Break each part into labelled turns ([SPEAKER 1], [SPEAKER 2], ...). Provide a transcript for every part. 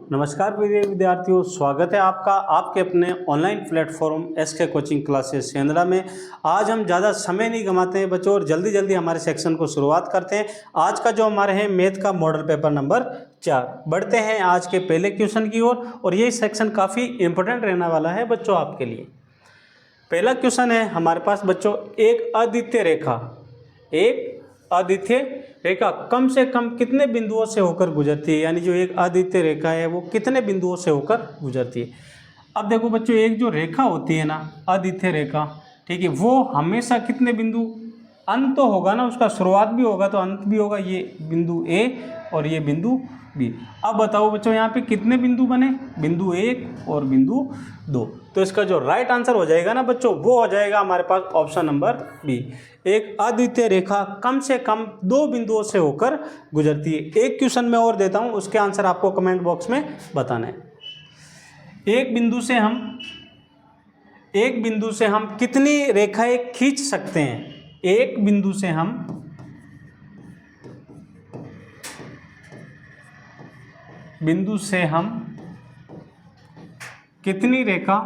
[SPEAKER 1] नमस्कार प्रिय विद्यार्थियों, स्वागत है आपका आपके अपने online platform SK coaching classes सेंद्रा में। आज हम ज़्यादा समय नहीं गंवाते हैं बच्चों और जल्दी जल्दी हमारे सेक्शन को शुरुआत करते हैं। आज का जो हमारे हैं मैथ का मॉडल पेपर नंबर 4। बढ़ते हैं आज के पहले क्वेश्चन की ओर और ये सेक्शन काफ़ी इंपॉर्टेंट रहने वाला है बच्चों आपके लिए। पहला क्वेश्चन है हमारे पास बच्चों, एक अद्वितीय रेखा कम से कम कितने बिंदुओं से होकर गुजरती है, यानी जो एक अद्वितीय रेखा है वो कितने बिंदुओं से होकर गुजरती है। अब देखो बच्चों, एक जो रेखा होती है ना अद्वितीय रेखा, ठीक है, वो हमेशा कितने बिंदु, अंत तो होगा ना, उसका शुरुआत भी होगा तो अंत भी होगा। ये बिंदु ए और ये बिंदु बी। अब बताओ बच्चों यहाँ पे कितने बिंदु बने, बिंदु 1 और बिंदु 2। तो इसका जो राइट आंसर हो जाएगा ना बच्चों, वो हो जाएगा हमारे पास ऑप्शन नंबर बी। एक अद्वितीय रेखा कम से कम 2 बिंदुओं से होकर गुजरती है। एक क्वेश्चन मैं और देता हूँ, उसके आंसर आपको कमेंट बॉक्स में बताना है। एक बिंदु से हम कितनी रेखाएं खींच सकते हैं। एक बिंदु से हम कितनी रेखा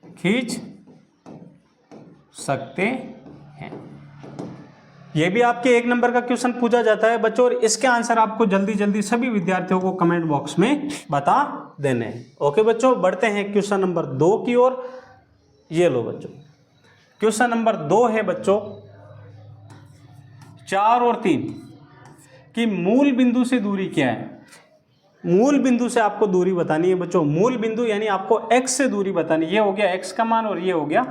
[SPEAKER 1] खींच सकते हैं। यह भी आपके 1 नंबर का क्वेश्चन पूछा जाता है बच्चों और इसके आंसर आपको जल्दी जल्दी सभी विद्यार्थियों को कमेंट बॉक्स में बता देने हैं। ओके बच्चों, बढ़ते हैं क्वेश्चन नंबर 2 की ओर। ये लो बच्चों, क्वेश्चन नंबर 2 है बच्चों, 4 और 3 की मूल बिंदु से दूरी क्या है। मूल बिंदु से आपको दूरी बतानी है बच्चों। मूल बिंदु यानी आपको x से दूरी बतानी है। ये हो गया x का मान और ये हो गया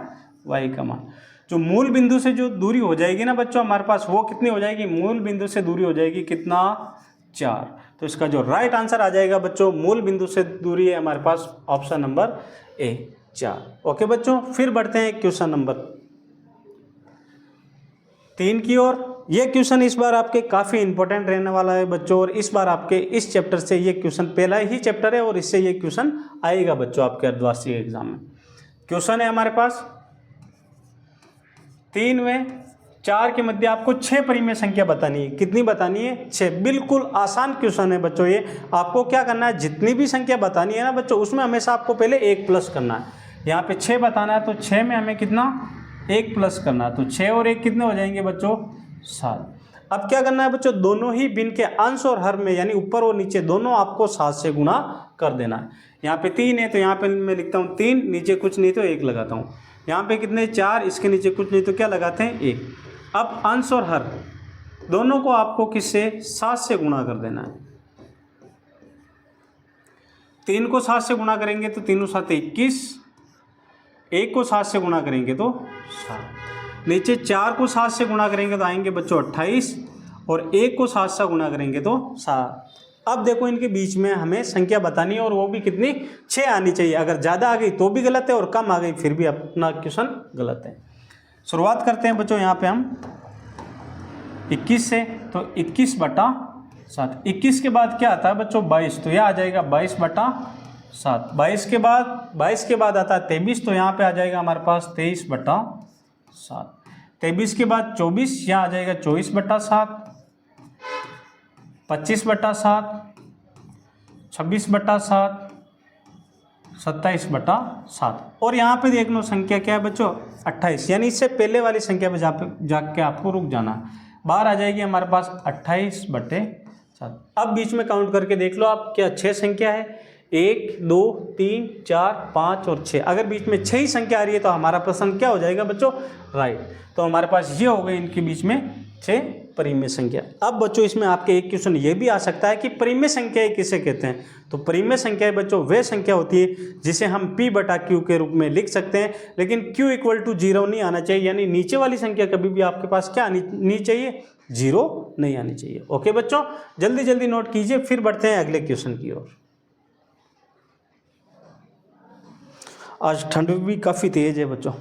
[SPEAKER 1] y का मान। जो मूल बिंदु से जो दूरी हो जाएगी ना बच्चों हमारे पास, वो कितनी हो जाएगी, मूल बिंदु से दूरी हो जाएगी कितना, 4। तो इसका जो राइट आंसर आ जाएगा बच्चों, मूल बिंदु से दूरी है हमारे पास ऑप्शन नंबर ए, 4। ओके बच्चों, फिर बढ़ते हैं क्वेश्चन नंबर 3 की ओर। ये क्वेश्चन इस बार आपके काफ़ी इंपॉर्टेंट रहने वाला है बच्चों और इस बार आपके इस चैप्टर से ये क्वेश्चन, पहला ही चैप्टर है और इससे ये क्वेश्चन आएगा बच्चों आपके अर्धवार्षिक एग्जाम में। क्वेश्चन है हमारे पास 3 व 4 के मध्य आपको 6 परिमेय संख्या बतानी है। कितनी बतानी है, 6। बिल्कुल आसान क्वेश्चन है बच्चों ये। आपको क्या करना है, जितनी भी संख्या बतानी है ना बच्चों, उसमें हमेशा आपको पहले 1 प्लस करना है। यहाँ पे 6 बताना है तो 6 में हमें कितना, 1 प्लस करना है। तो 6 और 1 कितने हो जाएंगे बच्चों, 7। अब क्या करना है बच्चों, दोनों ही भिन्न के अंश और हर में, यानी ऊपर और नीचे दोनों आपको 7 से गुणा कर देना है। यहाँ पे 3 है तो यहाँ पे मैं लिखता हूँ 3, नीचे कुछ नहीं तो 1 लगाता हूँ। यहाँ पे कितने, 4, इसके नीचे कुछ नहीं तो क्या लगाते हैं, 1। अब अंश और हर दोनों को आपको किससे, 7 से गुणा कर देना है। 3 को 7 से गुणा करेंगे तो 3 7 21, 1 को 7 से गुणा करेंगे तो 7, नीचे 4 को 7 से गुणा करेंगे तो आएंगे बच्चों 28 और 1 को 7 से गुणा करेंगे तो 7। अब देखो इनके बीच में हमें संख्या बतानी है और वो भी कितनी, 6 आनी चाहिए। अगर ज़्यादा आ गई तो भी गलत है और कम आ गई फिर भी अपना क्वेश्चन गलत है। शुरुआत करते हैं बच्चों यहाँ पे हम 21 से, तो 21/7। 21 के बाद क्या आता है बच्चों, 22, तो यह आ जाएगा 22/7। 22 के बाद आता है 23, तो यहाँ पे आ जाएगा हमारे पास 23/7। 23 के बाद 24, यहाँ आ जाएगा 24/7, 25/7, 26/7, 27/7 और यहाँ पे देख लो संख्या क्या है बच्चों, 28, यानी इससे पहले वाली संख्या पे जाके आपको रुक जाना है। बाहर आ जाएगी हमारे पास 28/7। अब बीच में काउंट करके देख लो आप, क्या 6 संख्या है, 1 2 3 4 5 और 6। अगर बीच में 6 ही संख्या आ रही है तो हमारा प्रश्न क्या हो जाएगा बच्चों, राइट। तो हमारे पास ये हो गए इनके बीच में 6 परिमेय संख्या। अब बच्चों इसमें आपके एक क्वेश्चन ये भी आ सकता है कि परिमेय संख्याएं किसे कहते हैं। तो परिमेय संख्याएं बच्चों वह संख्या होती है जिसे हम P/Q के रूप में लिख सकते हैं, लेकिन Q = 0 नहीं आना चाहिए, यानी नीचे वाली संख्या कभी भी आपके पास क्या आनी चाहिए, 0 नहीं आनी चाहिए। ओके बच्चों, जल्दी जल्दी नोट कीजिए, फिर बढ़ते हैं अगले क्वेश्चन की ओर। आज ठंड भी काफ़ी तेज़ है बच्चों,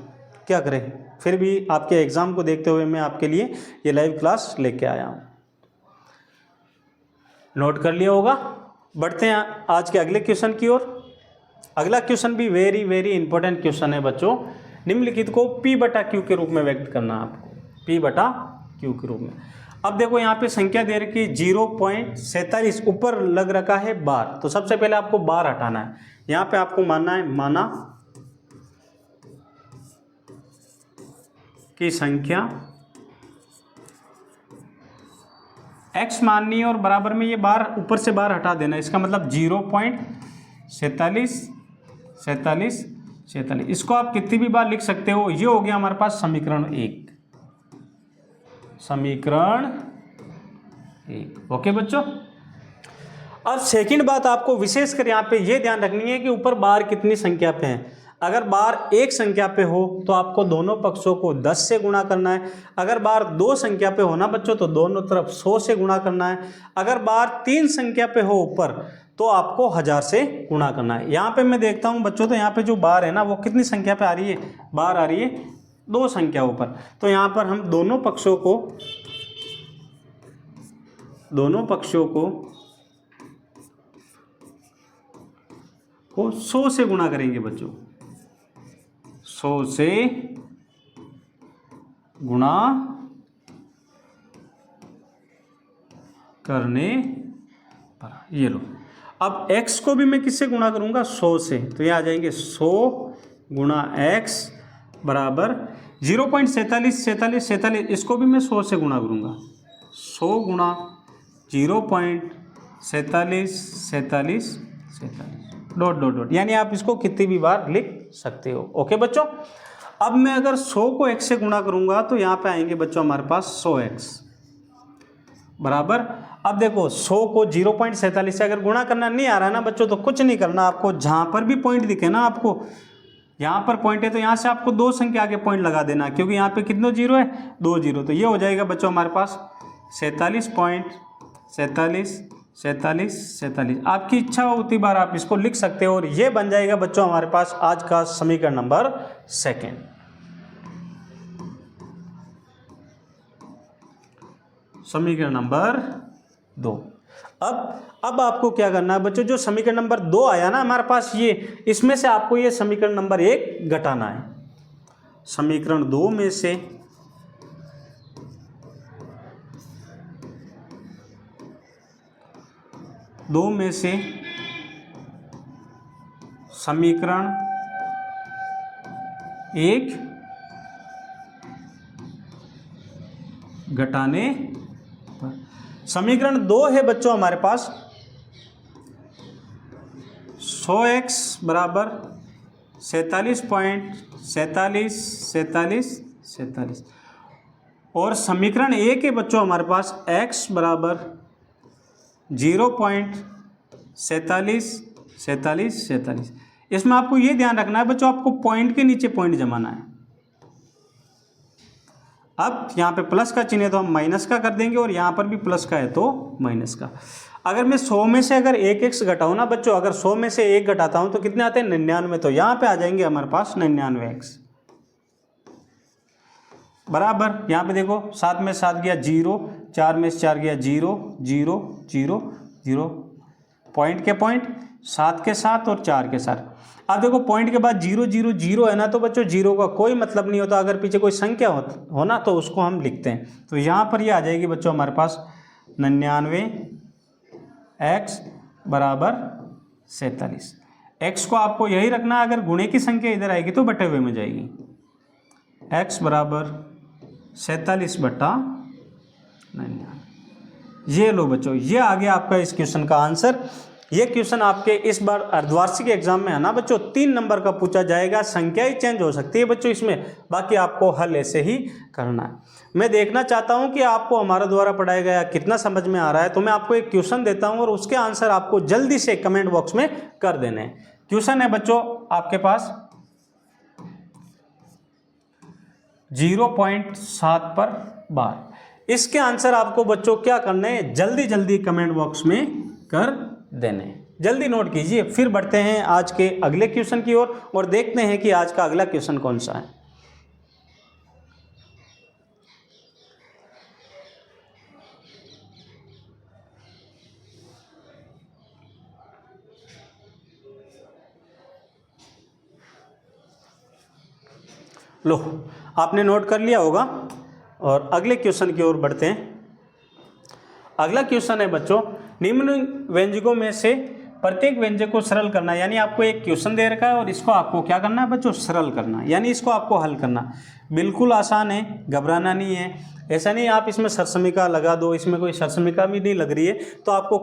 [SPEAKER 1] क्या करें, फिर भी आपके एग्ज़ाम को देखते हुए मैं आपके लिए ये लाइव क्लास लेके आया हूँ। नोट कर लिया होगा। बढ़ते हैं आज के अगले क्वेश्चन की ओर। अगला क्वेश्चन भी वेरी वेरी इंपॉर्टेंट क्वेश्चन है बच्चों। निम्नलिखित को P/Q के रूप में व्यक्त करना है आपको। P बटा Q के रूप में। अब देखो यहाँ पे संख्या दे रखी 0.47, ऊपर लग रखा है बार, तो सबसे पहले आपको बार हटाना है। यहाँ पे आपको मानना है माना कि संख्या x माननी है और बराबर में ये बार ऊपर से बार हटा देना, इसका मतलब 0.47, इसको आप कितनी भी बार लिख सकते हो। ये हो गया हमारे पास समीकरण 1, समीकरण 1। ओके बच्चों, अब सेकंड बात आपको विशेषकर यहाँ पे ये ध्यान रखनी है कि ऊपर बार कितनी संख्या पे है। अगर बार एक संख्या पे हो तो आपको दोनों पक्षों को 10 से गुणा करना है। अगर बार 2 संख्या पे हो ना बच्चों तो दोनों तरफ 100 से गुणा करना है। अगर बार 3 संख्या पे हो ऊपर तो आपको 1000 से गुणा करना है। यहाँ पे मैं देखता हूँ बच्चों, तो यहाँ पे जो बार है ना वो कितनी संख्या पे आ रही है, बार आ रही है 2 संख्या ऊपर। तो यहाँ पर हम दोनों पक्षों को 100 से गुणा करेंगे बच्चों, 100 से गुणा करने पर ये लो। अब x को भी मैं किससे गुणा करूंगा, 100 से, तो ये आ जाएंगे 100 गुणा x बराबर 0.47, इसको भी मैं 100 से गुणा करूंगा, 100 गुणा 0.47, डॉट डॉट डॉट, यानी आप इसको कितनी भी बार लिख सकते हो। ओके बच्चों, अब मैं अगर 100 को x से गुणा करूंगा तो यहाँ पे आएंगे बच्चों हमारे पास 100x बराबर। अब देखो 100 को 0.47 से अगर गुणा करना नहीं आ रहा है ना बच्चों तो कुछ नहीं करना, आपको जहाँ पर भी पॉइंट दिखे ना, आपको यहाँ पर पॉइंट है तो यहाँ से आपको 2 संख्या आगे पॉइंट लगा देना, क्योंकि यहाँ पे कितने 0 है, 2 0, तो ये हो जाएगा बच्चों हमारे पास 47.47। आपकी इच्छा हो उतनी बार आप इसको लिख सकते हो और ये बन जाएगा बच्चों हमारे पास आज का समीकरण नंबर 2। समीकरण नंबर 2। अब आपको क्या करना है बच्चों, जो समीकरण नंबर 2 आया ना हमारे पास, ये इसमें से आपको ये समीकरण नंबर 1 घटाना है। समीकरण 2 में से समीकरण 1 घटाने पर समीकरण 2 है बच्चों हमारे पास 100x बराबर 47.47 और समीकरण 1 है बच्चों हमारे पास x बराबर 0.47। इसमें आपको ये ध्यान रखना है बच्चों, आपको पॉइंट के नीचे पॉइंट जमाना है। अब यहाँ पे प्लस का चिन्ह है तो हम माइनस का कर देंगे और यहाँ पर भी प्लस का है तो माइनस का। अगर मैं 100 में से अगर 1x घटाऊँ ना बच्चों, अगर 100 में से 1 घटाता हूँ तो कितने आते हैं, 99, तो यहाँ पे आ जाएंगे हमारे पास 99x बराबर। यहाँ पे देखो 7 में 7 गया 0, 4 में 4 गया 0 0 0 0, पॉइंट के पॉइंट, 7 के 7 और 4 के 4। अब देखो पॉइंट के बाद 0 0 0 है ना, तो बच्चों 0 का कोई मतलब नहीं होता, अगर पीछे कोई संख्या हो ना तो उसको हम लिखते हैं। तो यहाँ पर ये आ जाएगी बच्चों हमारे पास 99x बराबर 47। x को आपको यही रखना, अगर गुणे की संख्या इधर आएगी तो बटे हुए में जाएगी, x बराबर 47/99। ये लो बच्चों, ये आ गया आपका इस क्वेश्चन का आंसर। ये क्वेश्चन आपके इस बार अर्धवार्षिक एग्जाम में है ना बच्चों 3 नंबर का पूछा जाएगा। संख्या ही चेंज हो सकती है बच्चों इसमें, बाकी आपको हल ऐसे ही करना है। मैं देखना चाहता हूं कि आपको हमारा द्वारा पढ़ाया गया कितना समझ में आ रहा है, तो मैं आपको एक क्वेश्चन देता हूं और उसके आंसर आपको जल्दी से कमेंट बॉक्स में कर देने हैं। क्वेश्चन है बच्चों आपके पास 0.7 पर बार। इसके आंसर आपको बच्चों क्या करने हैं, जल्दी जल्दी कमेंट बॉक्स में कर देने, जल्दी नोट कीजिए। फिर बढ़ते हैं आज के अगले क्वेश्चन की ओर और देखते हैं कि आज का अगला क्वेश्चन कौन सा है। लो, आपने नोट कर लिया होगा। और अगले क्वेश्चन की ओर बढ़ते हैं। अगला क्वेश्चन है बच्चों, निम्न व्यंजकों में से प्रत्येक व्यंजक को सरल करना। यानी आपको एक क्वेश्चन दे रखा है और इसको आपको क्या करना है बच्चों, सरल करना, यानी इसको आपको हल करना। बिल्कुल आसान है, घबराना नहीं है। ऐसा नहीं आप इसमें सरसमिका लगा दो, इसमें कोई सरसमिका भी नहीं लग रही है। तो आपको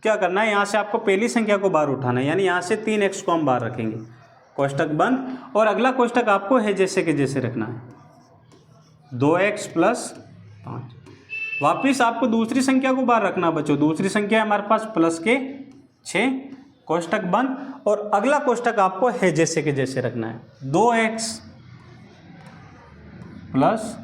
[SPEAKER 1] क्या करना है, यहाँ से आपको पहली संख्या को बाहर उठाना है, यानी यहाँ से 3x को हम बाहर रखेंगे, कोष्टक बंद, और अगला कोष्टक आपको है जैसे कि जैसे रखना है, 2x + 5। वापिस आपको दूसरी संख्या को बाहर रखना बच्चों। दूसरी संख्या है हमारे पास प्लस के 6, कोष्टक बंद, और अगला कोष्टक आपको है जैसे कि जैसे रखना है, 2x + 5।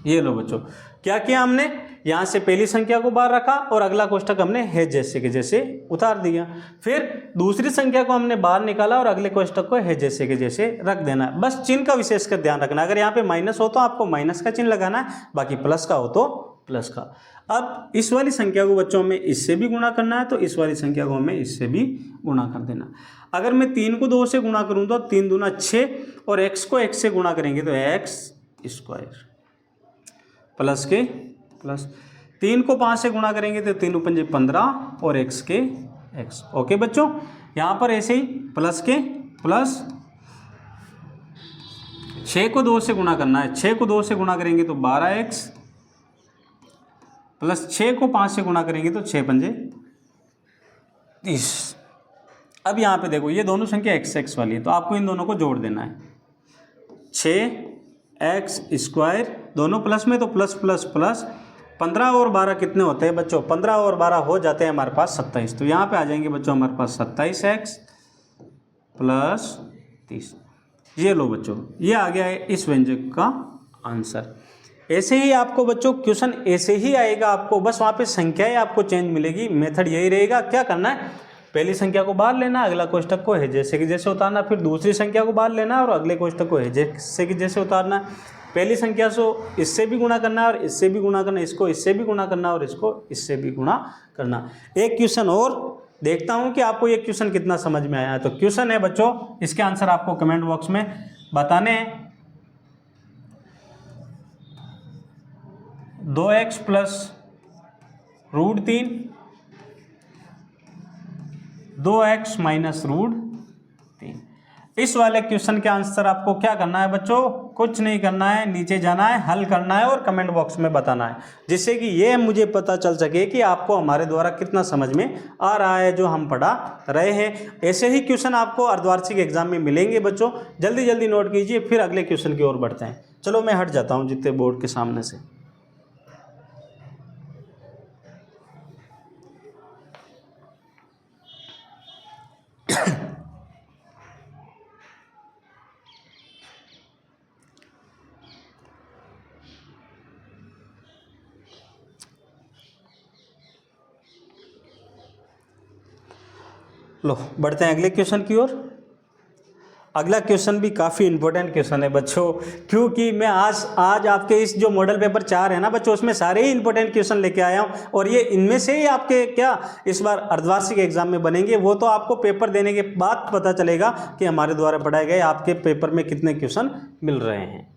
[SPEAKER 1] ये लो बच्चों, क्या किया हमने, यहाँ से पहली संख्या को बाहर रखा और अगला कोष्टक हमने है जैसे कि जैसे उतार दिया। फिर दूसरी संख्या को हमने बाहर निकाला और अगले कोष्टक को है जैसे कि जैसे रख देना है। बस चिन्ह का विशेष कर ध्यान रखना, अगर यहाँ पे माइनस हो तो आपको माइनस का चिन्ह लगाना है, बाकी प्लस का हो तो प्लस का। अब इस वाली संख्या को बच्चों में इससे भी गुणा करना है, तो इस वाली संख्या को हमें इससे भी गुणा कर देना। अगर मैं 3 को 2 से गुणा करूँ तो 3 दूना 6, और x को x से गुणा करेंगे तो x² प्लस के प्लस, 3 को 5 से गुणा करेंगे तो 3 × 5 = 15, और x के x। ओके बच्चों, यहाँ पर ऐसे ही प्लस के प्लस, 6 को 2 से गुणा करना है, 6 को 2 से गुणा करेंगे तो 12x, प्लस 6 को 5 से गुणा करेंगे तो 6 × 5 = 30। अब यहाँ पे देखो, ये दोनों संख्या x वाली है, तो आपको इन दोनों को जोड़ देना है, 6x², दोनों प्लस में तो प्लस प्लस प्लस, 15 और 12 कितने होते हैं बच्चों, 15 और 12 हो जाते हैं हमारे पास 27। तो यहाँ पे आ जाएंगे बच्चों हमारे पास 27x + 30। ये लो बच्चों, ये आ गया है इस व्यंजक का आंसर। ऐसे ही आपको बच्चों क्वेश्चन ऐसे ही आएगा, आपको बस वहाँ पे संख्याएं आपको चेंज मिलेगी, मेथड यही रहेगा। क्या करना है, पहली संख्या को बाहर लेना, अगला कोष्टक को है जैसे कि जैसे उतारना, फिर दूसरी संख्या को बाहर लेना और अगले कोष्टक को है जैसे कि जैसे उतारना। पहली संख्या से इससे भी गुणा करना है और इससे भी गुणा करना, इसको इससे भी गुणा करना और इसको इससे भी गुणा करना। एक क्वेश्चन और देखता हूं कि आपको ये क्वेश्चन कितना समझ में आया है। तो क्वेश्चन है बच्चों, इसके आंसर आपको कमेंट बॉक्स में बताने हैं। 2x + √3, 2x - √3। इस वाले क्वेश्चन के आंसर आपको क्या करना है बच्चों, कुछ नहीं करना है, नीचे जाना है, हल करना है और कमेंट बॉक्स में बताना है, जिससे कि ये मुझे पता चल सके कि आपको हमारे द्वारा कितना समझ में आ रहा है जो हम पढ़ा रहे हैं। ऐसे ही क्वेश्चन आपको अर्धवार्षिक एग्जाम में मिलेंगे बच्चों, जल्दी जल्दी नोट कीजिए, फिर अगले क्वेश्चन की ओर बढ़ते हैं। चलो मैं हट जाता हूँ जितने बोर्ड के सामने से। लो बढ़ते हैं अगले क्वेश्चन की ओर। अगला क्वेश्चन भी काफ़ी इंपॉर्टेंट क्वेश्चन है बच्चों, क्योंकि मैं आज आपके इस जो मॉडल पेपर 4 है ना बच्चों, उसमें सारे ही इंपॉर्टेंट क्वेश्चन लेके आया हूँ, और ये इनमें से ही आपके क्या इस बार अर्धवार्षिक एग्जाम में बनेंगे। वो तो आपको पेपर देने के बाद पता चलेगा कि हमारे द्वारा पढ़ाए गए आपके पेपर में कितने क्वेश्चन मिल रहे हैं।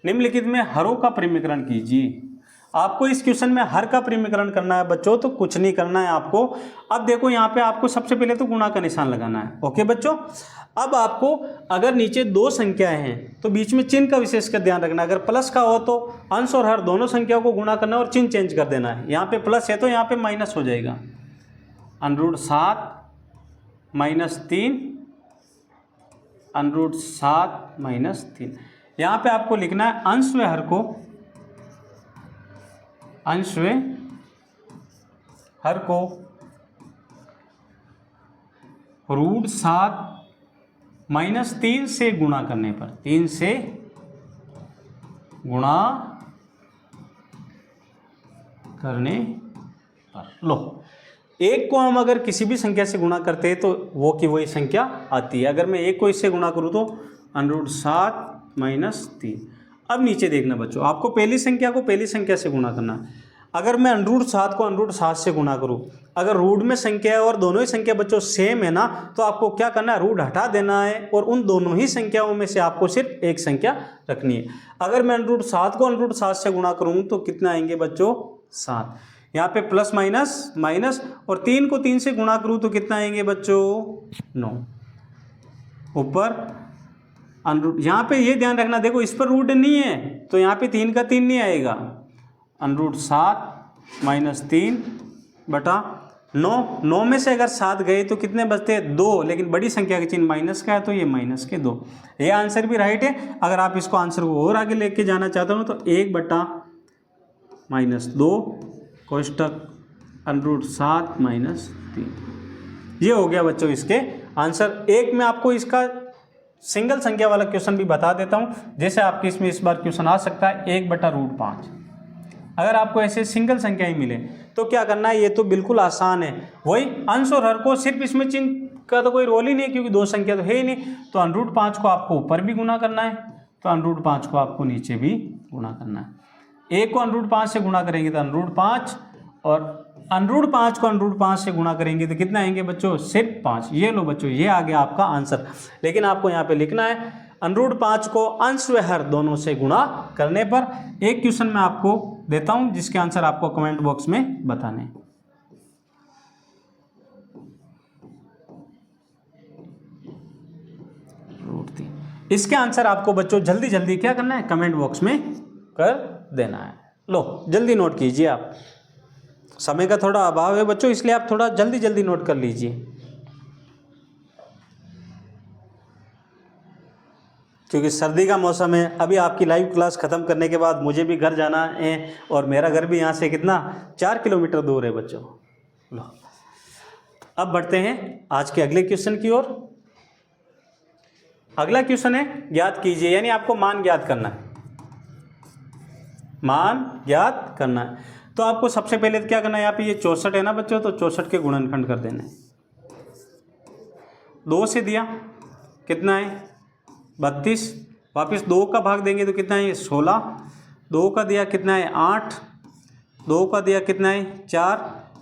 [SPEAKER 1] निम्नलिखित में हरों का परिमीकरण कीजिए। आपको इस क्वेश्चन में हर का परिमीकरण करना है बच्चों, तो कुछ नहीं करना है आपको। अब देखो यहाँ पे आपको सबसे पहले तो गुणा का निशान लगाना है। ओके बच्चों, अब आपको अगर नीचे 2 संख्याएं हैं तो बीच में चिन्ह का विशेष कर ध्यान रखना। अगर प्लस का हो तो अंश और हर दोनों संख्याओं को गुणा करना और चिन्ह चेंज कर देना है। यहाँ पे प्लस है तो यहाँ पे माइनस हो जाएगा, √7 - 3, √7 - 3। यहाँ पे आपको लिखना है अंश व हर को, अंश व हर को √7 - 3 से गुणा करने पर, 3 से गुणा करने पर। लो, एक को हम अगर किसी भी संख्या से गुणा करते हैं तो वो की वही संख्या आती है। अगर मैं एक को इससे गुणा करूं तो √7 - 3। अब नीचे देखना बच्चों, आपको पहली संख्या को पहली संख्या से गुणा करना। अगर मैं √7 को √7 से गुणा करूँ, अगर रूट में संख्या है और दोनों ही संख्या बच्चों सेम है ना, तो आपको क्या करना है, रूट हटा देना है और उन दोनों ही संख्याओं में से आपको सिर्फ एक संख्या रखनी है। अगर मैं √7 को √7 से गुणा करूँ तो कितना आएंगे बच्चों, 7। यहाँ पे प्लस माइनस माइनस, और 3 को 3 से गुणा करूँ तो कितना आएंगे बच्चों, 9। ऊपर अनरूट, यहाँ पे ये ध्यान रखना, देखो इस पर रूट नहीं है तो यहाँ पे 3 का 3 नहीं आएगा। √7 माइनस 3 बटा 9 में से अगर 7 गए तो कितने बचते हैं, 2, लेकिन बड़ी संख्या के चिन्ह माइनस का है तो ये माइनस के 2। ये आंसर भी राइट है। अगर आप इसको आंसर को और आगे लेके जाना चाहते हो तो 1 बटा -2 कोष्टक √7 माइनस 3, ये हो गया बच्चों इसके आंसर। एक मैं आपको इसका सिंगल संख्या वाला क्वेश्चन भी बता देता हूँ, जैसे आपके इसमें इस बार क्वेश्चन आ सकता है 1 बटा √5। अगर आपको ऐसे सिंगल संख्या ही मिले तो क्या करना है, ये तो बिल्कुल आसान है, वही अंश और हर को, सिर्फ इसमें चिन्ह का तो कोई रोल ही नहीं है क्योंकि दो संख्या तो है ही नहीं। तो √5 को आपको ऊपर भी गुना करना है, तो √5 को आपको नीचे भी गुना करना है। 1 को √5 से गुणा करेंगे तो √5, और √5 को √5 से गुणा करेंगे तो कितना आएंगे बच्चों, सिर्फ 5। ये लो बच्चों, ये आ गया आपका आंसर। लेकिन आपको यहाँ पे लिखना है √5 को अंश व हर दोनों से गुणा करने पर। एक क्वेश्चन मैं आपको देता हूं जिसके आंसर आपको कमेंट बॉक्स में बताने। इसके आंसर आपको बच्चों जल्दी जल्दी क्या करना है, कमेंट बॉक्स में कर देना है। लो जल्दी नोट कीजिए, आप समय का थोड़ा अभाव है बच्चों, इसलिए आप थोड़ा जल्दी जल्दी नोट कर लीजिए, क्योंकि सर्दी का मौसम है। अभी आपकी लाइव क्लास ख़त्म करने के बाद मुझे भी घर जाना है, और मेरा घर भी यहाँ से कितना 4 किलोमीटर दूर है बच्चों। लो अब बढ़ते हैं आज के अगले क्वेश्चन की ओर। अगला क्वेश्चन है ज्ञात कीजिए, यानी आपको मान ज्ञात करना है, मान ज्ञात करना है। तो आपको सबसे पहले क्या करना है, यहाँ पे ये 64 है ना बच्चों, तो 64 के गुणनखंड कर देना है। 2 से दिया कितना है 32, वापस 2 का भाग देंगे तो कितना है 16, 2 का दिया कितना है 8, 2 का दिया कितना है 4,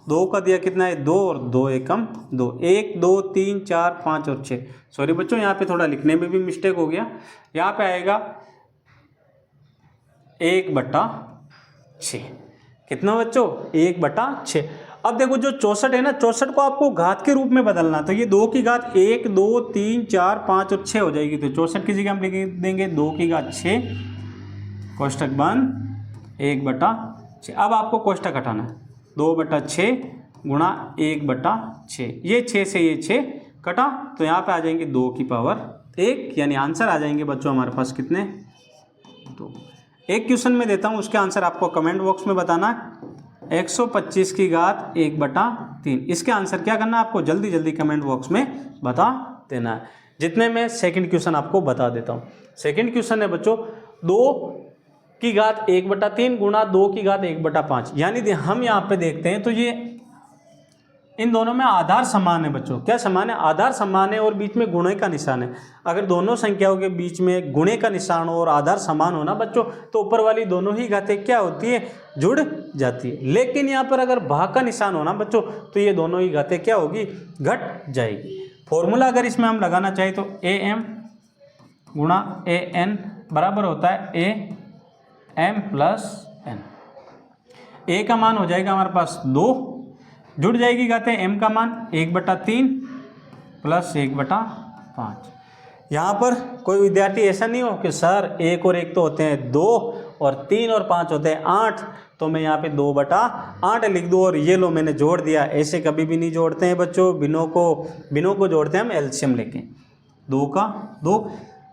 [SPEAKER 1] 2 का दिया कितना है 2, और 2 एकम 2, 1 2 3 4 5 और 6। सॉरी बच्चों, यहाँ पे थोड़ा लिखने में भी मिस्टेक हो गया, यहाँ पे आएगा 1/6। कितना बच्चों, 1/6। अब देखो जो 64 है ना, 64 को आपको घात के रूप में बदलना, तो ये 2 की घात 1 2 3 4 5 और 6 हो जाएगी। तो 64 की जगह हम लिख देंगे 2 की घात 6 कोष्टक बंद 1/6। अब आपको कोष्टक हटाना है, 2/6 गुणा 1/6। ये 6 से ये 6 कटा, तो यहाँ पे आ जाएंगे 2 की पावर 1, यानी आंसर आ जाएंगे बच्चों हमारे पास कितने, 2। एक क्वेश्चन में देता हूँ, उसके आंसर आपको कमेंट बॉक्स में बताना है। 125 की घात 1/3, इसके आंसर क्या करना है आपको, जल्दी जल्दी कमेंट बॉक्स में बता देना है। जितने में सेकंड क्वेश्चन आपको बता देता हूँ। सेकंड क्वेश्चन है बच्चों 2 की घात 1/3 गुणा 2 की घात 1/5, यानी हम यहाँ पे देखते हैं तो ये इन दोनों में आधार समान है बच्चों। क्या समान है, आधार समान है, और बीच में गुणे का निशान है। अगर दोनों संख्याओं के बीच में गुणे का निशान हो और आधार समान हो ना बच्चों, तो ऊपर वाली दोनों ही घातें क्या होती है, जुड़ जाती है। लेकिन यहाँ पर अगर भाग का निशान हो ना बच्चों, तो ये दोनों ही घातें क्या होगी, घट जाएगी। फॉर्मूला अगर इसमें हम लगाना चाहें तो AM गुणा AN बराबर होता है AM प्लस N। A का मान हो जाएगा हमारे पास 2, जुड़ जाएगी घातें, M का मान 1/3 प्लस 1/5। यहाँ पर कोई विद्यार्थी ऐसा नहीं हो कि सर 1 और 1 तो होते हैं 2, और 3 और 5 होते हैं 8, तो मैं यहाँ पे 2/8 लिख दूँ और ये लो मैंने जोड़ दिया। ऐसे कभी भी नहीं जोड़ते हैं बच्चों, बिनों को जोड़ते हैं हम एलसीएम लेके, 2 का 2।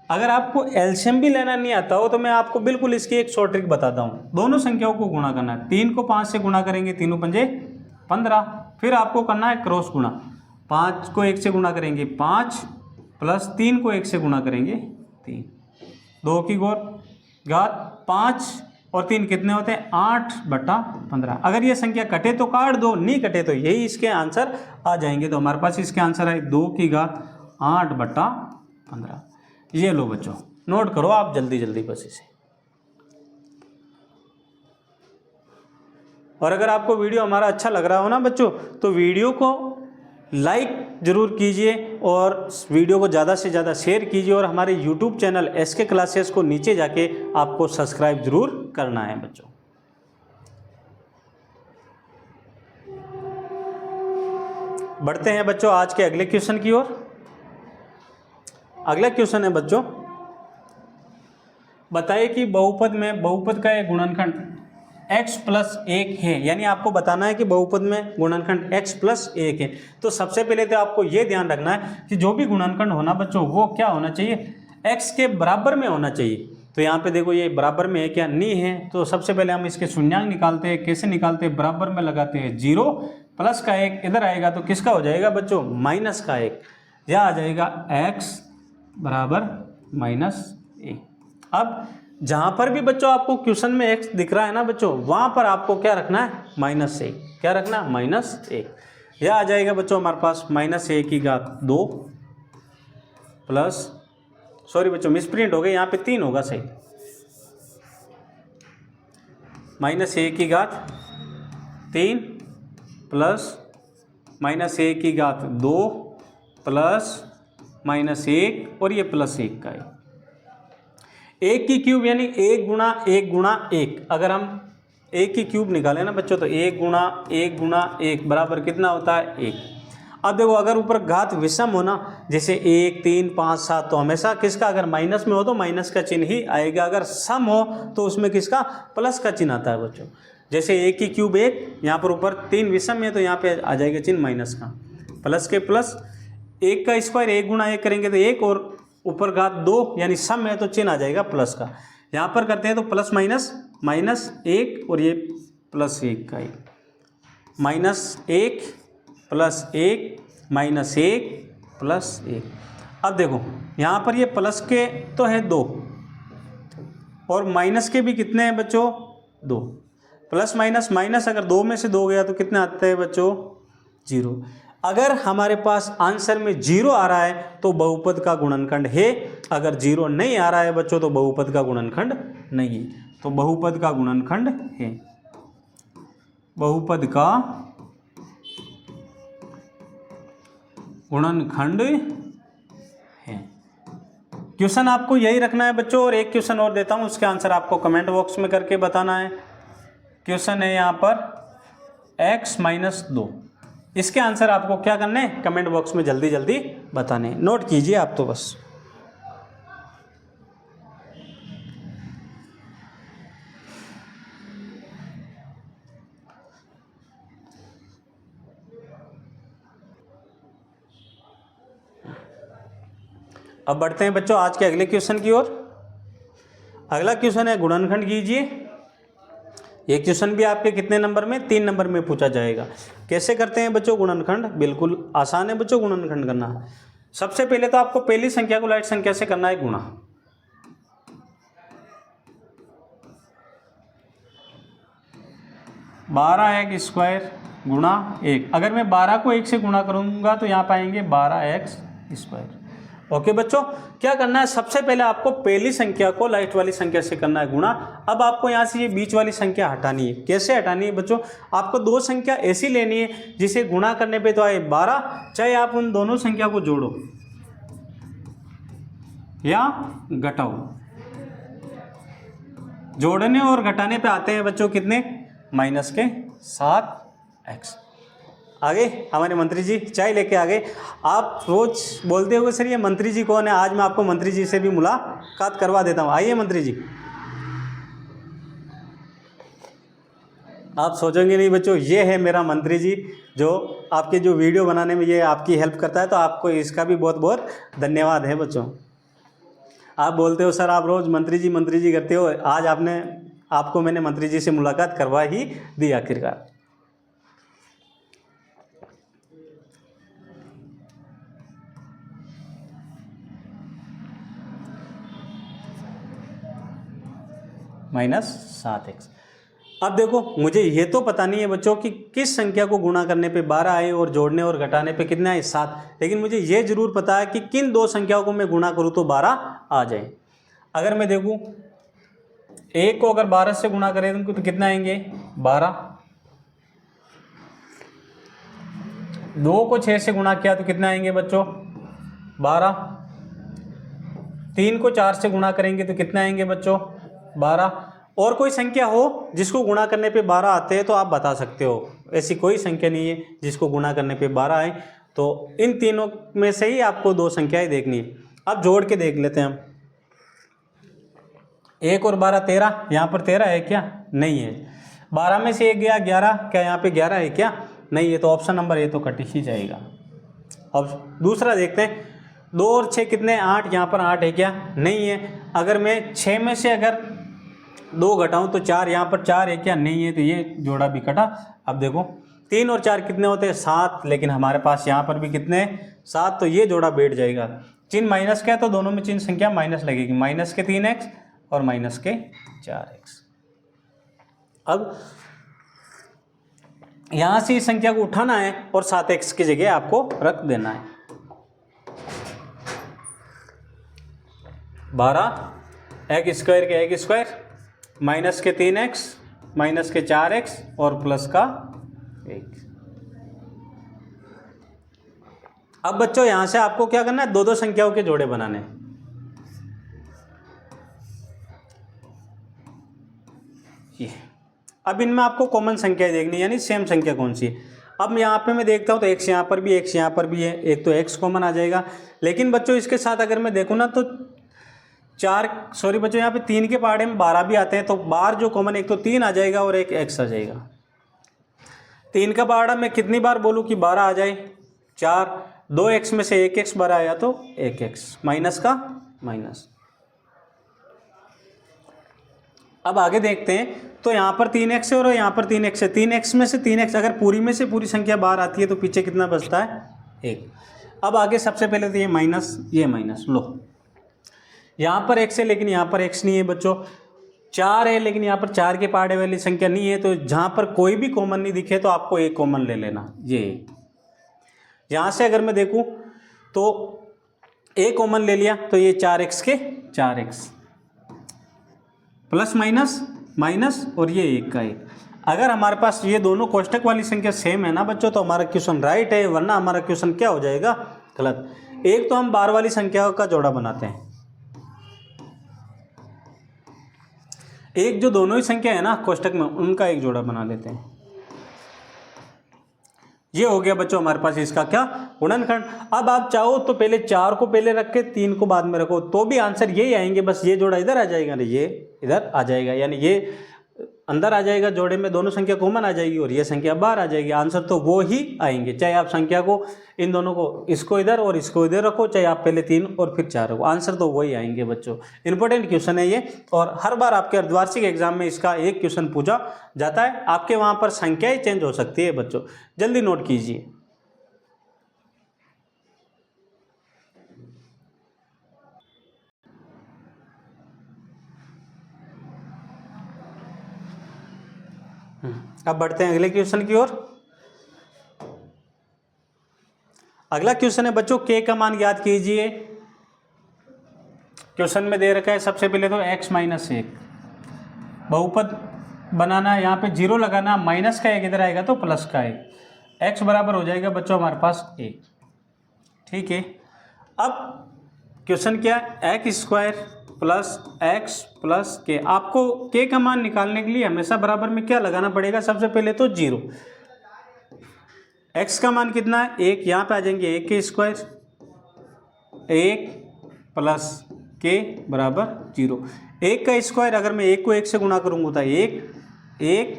[SPEAKER 1] अगर आपको एलसीएम भी लेना नहीं आता हो तो मैं आपको बिल्कुल इसकी एक शॉर्ट ट्रिक बताता हूँ। दोनों संख्याओं को गुणा करना है, 3 को 5 से गुणा करेंगे, 3 पंजे 15, फिर आपको करना है क्रॉस गुणा, 5 को 1 से गुणा करेंगे 5, प्लस 3 को 1 से गुणा करेंगे 3, 2 की घात 5 और 3 कितने होते हैं 8/15। अगर ये संख्या कटे तो काट दो, नहीं कटे तो यही इसके आंसर आ जाएंगे। तो हमारे पास इसके आंसर है 2 की घात 8/15। ये लो बच्चों, नोट करो आप जल्दी जल्दी बस इसे। और अगर आपको वीडियो हमारा अच्छा लग रहा हो ना बच्चों, तो वीडियो को लाइक ज़रूर कीजिए और वीडियो को ज़्यादा से ज़्यादा शेयर कीजिए, और हमारे यूट्यूब चैनल SK क्लासेस को नीचे जाके आपको सब्सक्राइब ज़रूर करना है बच्चों। बढ़ते हैं बच्चों आज के अगले क्वेश्चन की ओर। अगला क्वेश्चन है बच्चों, बताइए कि बहुपद में बहुपद का एक गुणनखंड x + 1 है। यानी आपको बताना है कि बहुपद में गुणनखंड x + 1 है। तो सबसे पहले तो आपको ये ध्यान रखना है कि जो भी गुणनखंड होना बच्चों वो क्या होना चाहिए, x के बराबर में होना चाहिए। तो यहाँ पे देखो ये बराबर में है क्या, नहीं है। तो सबसे पहले हम इसके शून्यांक निकालते हैं। कैसे निकालते हैं, बराबर में लगाते हैं 0 प्लस का 1 इधर आएगा तो किसका हो जाएगा बच्चों, माइनस का 1। यह आ जाएगा x बराबर -1। अब जहाँ पर भी बच्चों आपको क्वेश्चन में x दिख रहा है ना बच्चों, वहाँ पर आपको क्या रखना है, -1। क्या रखना, -1। यह आ जाएगा बच्चों हमारे पास -1² प्लस, सॉरी बच्चों मिसप्रिंट हो गई, यहाँ पे 3 होगा सही, -1³ प्लस -1² प्लस -1 और ये +1 का 1 की क्यूब यानी 1 गुणा 1 गुणा 1। अगर हम 1 की क्यूब निकालें ना बच्चों तो 1 गुणा 1 गुणा 1 बराबर कितना होता है, 1। अब देखो अगर ऊपर घात विषम हो ना, जैसे 1 3 5 7, तो हमेशा किसका, अगर माइनस में हो तो माइनस का चिन्ह ही आएगा, अगर सम हो तो उसमें किसका, प्लस का चिन्ह आता है बच्चों। जैसे 1 की क्यूब 1, यहाँ पर ऊपर 3 विषम है तो यहाँ पे आ जाएगा चिन्ह माइनस का, प्लस के प्लस, 1 का स्क्वायर 1 गुणा 1 करेंगे तो 1 और ऊपर घात 2 यानी सम है तो चिन्ह आ जाएगा प्लस का। यहाँ पर करते हैं तो प्लस माइनस -1 और ये +1 का 1, -1 +1 -1 +1। अब देखो यहाँ पर ये प्लस के तो है 2 और माइनस के भी कितने हैं बच्चों, 2। प्लस माइनस माइनस अगर 2 में से 2 गया तो कितना आता है बच्चों, 0। अगर हमारे पास आंसर में 0 आ रहा है तो बहुपद का गुणनखंड है, अगर 0 नहीं आ रहा है बच्चों तो बहुपद का गुणनखंड नहीं है। तो बहुपद का गुणनखंड है, बहुपद का गुणनखंड है। क्वेश्चन आपको यही रखना है बच्चों, और एक क्वेश्चन और देता हूं, उसके आंसर आपको कमेंट बॉक्स में करके बताना है। क्वेश्चन है यहाँ पर x - 2, इसके आंसर आपको क्या करने हैं, कमेंट बॉक्स में जल्दी जल्दी बताने, नोट कीजिए आप तो बस। अब बढ़ते हैं बच्चों आज के अगले क्वेश्चन की ओर। अगला क्वेश्चन है गुणनखंड कीजिए। ये क्वेश्चन भी आपके कितने नंबर में, 3 नंबर में पूछा जाएगा। कैसे करते हैं बच्चों गुणनखंड, बिल्कुल आसान है बच्चों गुणनखंड करना। सबसे पहले तो आपको पहली संख्या को लाइट संख्या से करना है गुणा। (12x² गुणा 1)। अगर मैं 12 को 1 से गुणा करूंगा तो यहाँ पाएंगे 12x²। ओके बच्चों, क्या करना है, सबसे पहले आपको पहली संख्या को लाइट वाली संख्या से करना है गुणा। अब आपको यहाँ से ये बीच वाली संख्या हटानी है। कैसे हटानी है बच्चों, आपको 2 संख्या ऐसी लेनी है जिसे गुणा करने पे तो आए 12, चाहे आप उन दोनों संख्या को जोड़ो या घटाओ। जोड़ने और घटाने पे आते हैं बच्चों कितने, -7x। आगे हमारे मंत्री जी चाय लेके आ गए। आप रोज बोलते होगे सर ये मंत्री जी कौन है, आज मैं आपको मंत्री जी से भी मुलाकात करवा देता हूँ। आइए मंत्री जी। आप सोचेंगे नहीं बच्चों, ये है मेरा मंत्री जी जो आपके जो वीडियो बनाने में ये आपकी हेल्प करता है, तो आपको इसका भी बहुत बहुत धन्यवाद है बच्चों। आप बोलते हो सर आप रोज़ मंत्री जी करते हो, आज आपको मैंने मंत्री जी से मुलाकात करवा ही दी आखिरकार। -7x। अब देखो मुझे ये तो पता नहीं है बच्चों कि किस संख्या को गुणा करने पे 12 आए और जोड़ने और घटाने पे कितना आए 7, लेकिन मुझे ये जरूर पता है कि किन 2 संख्याओं को मैं गुणा करूँ तो 12 आ जाए। अगर मैं देखूँ 1 को अगर 12 से गुणा करें तो कितना आएंगे 12, 2 को 6 से गुणा किया तो कितना आएंगे बच्चों 12। 3 को 4 से गुणा करेंगे तो कितना आएंगे बच्चों 12। और कोई संख्या हो जिसको गुणा करने पे 12 आते हैं तो आप बता सकते हो। ऐसी कोई संख्या नहीं है जिसको गुणा करने पे 12 आए, तो इन तीनों में से ही आपको 2 संख्याएं देखनी है। अब जोड़ के देख लेते हैं हम। 1 और 12 13, यहाँ पर 13 है क्या? नहीं है। 12 में से 1 गया 11, क्या यहाँ पे 11 है क्या? नहीं है। तो ऑप्शन नंबर ए तो कट ही जाएगा। अब दूसरा देखते हैं, 2 और 6 कितने 8, यहाँ पर 8 है क्या? नहीं है। अगर मैं 6 में से अगर 2 घटाऊं तो 4, यहाँ पर 4 है क्या? नहीं है। तो ये जोड़ा भी कटा। अब देखो 3 और 4 कितने होते हैं 7, लेकिन हमारे पास यहाँ पर भी कितने 7, तो ये जोड़ा बैठ जाएगा। चिन्ह माइनस का है तो दोनों में चिन्ह संख्या माइनस लगेगी, माइनस के 3x और माइनस के 4x। अब यहाँ से इस संख्या को उठाना है और 7x की जगह आपको रख देना है। 12 एक स्क्वायर के एक स्क्वायर, माइनस के 3x, माइनस के 4x और प्लस का 1। अब बच्चों यहां से आपको क्या करना है, 2-2 संख्याओं के जोड़े बनाने। ये अब इनमें आपको कॉमन संख्या देखनी, यानी सेम संख्या कौन सी है। अब यहाँ पे मैं देखता हूँ तो x यहाँ पर भी, x यहाँ पर भी है, एक तो x कॉमन आ जाएगा। लेकिन बच्चों इसके साथ अगर मैं देखूँ ना तो 3 के पहाड़े में 12 भी आते हैं, तो बार जो कॉमन एक तो 3 आ जाएगा और एक x आ जाएगा। 3 का पहाड़ा मैं कितनी बार बोलूँ कि 12 आ जाए? 4। 2x में से 1x बार आया तो 1x, माइनस का माइनस। अब आगे देखते हैं, तो यहाँ पर 3x है और यहाँ पर 3x है। 3x में से 3x अगर पूरी में से पूरी संख्या बाहर आती है तो पीछे कितना बचता है? 1। अब आगे सबसे पहले तो ये माइनस लो। यहाँ पर x है लेकिन यहाँ पर x नहीं है बच्चों। 4 है लेकिन यहाँ पर 4 के पहाड़े वाली संख्या नहीं है, तो जहाँ पर कोई भी कॉमन नहीं दिखे तो आपको एक कॉमन ले लेना। ये यहाँ से अगर मैं देखूँ तो एक कॉमन ले लिया तो ये 4x के 4x प्लस माइनस माइनस और ये 1 का 1। अगर हमारे पास ये दोनों कोष्टक वाली संख्या सेम है ना बच्चों, तो हमारा क्वेश्चन राइट है, वरना हमारा क्वेश्चन क्या हो जाएगा? गलत। एक तो हम बार वाली संख्या का जोड़ा बनाते हैं, एक जो दोनों ही संख्या है ना कोष्टक में उनका एक जोड़ा बना लेते हैं। ये हो गया बच्चों हमारे पास इसका क्या? गुणनखंड। अब आप चाहो तो पहले 4 को पहले रख के 3 को बाद में रखो तो भी आंसर यही आएंगे, बस ये जोड़ा इधर आ जाएगा ना, ये इधर आ जाएगा, यानी ये अंदर आ जाएगा जोड़े में, दोनों संख्या कॉमन आ जाएगी और ये संख्या बाहर आ जाएगी। आंसर तो वो ही आएंगे, चाहे आप संख्या को इन दोनों को इसको इधर और इसको इधर रखो, चाहे आप पहले 3 और फिर 4 रखो, आंसर तो वही आएंगे बच्चों। इंपॉर्टेंट क्वेश्चन है ये, और हर बार आपके अर्धवार्षिक एग्जाम में इसका एक क्वेश्चन पूछा जाता है। आपके वहाँ पर संख्याएँ चेंज हो सकती है बच्चों, जल्दी नोट कीजिए। अब बढ़ते हैं अगले क्वेश्चन की ओर। अगला क्वेश्चन है बच्चों k का मान ज्ञात कीजिए। क्वेश्चन में दे रखा है सबसे पहले तो x माइनस 1 बहुपद बनाना है, यहाँ पे 0 लगाना, माइनस का 1 इधर आएगा तो प्लस का 1, x बराबर हो जाएगा बच्चों हमारे पास 1। ठीक है। अब क्वेश्चन क्या है, x square plus x plus के। आपको के का मान निकालने के लिए हमेशा बराबर में क्या लगाना पड़ेगा? सबसे पहले तो 0। एक्स का मान कितना है? 1, यहाँ पे आ जाएंगे 1 के स्क्वायर, 1 प्लस के बराबर 0। 1 का स्क्वायर अगर मैं 1 को 1 से गुणा करूँगा तो 1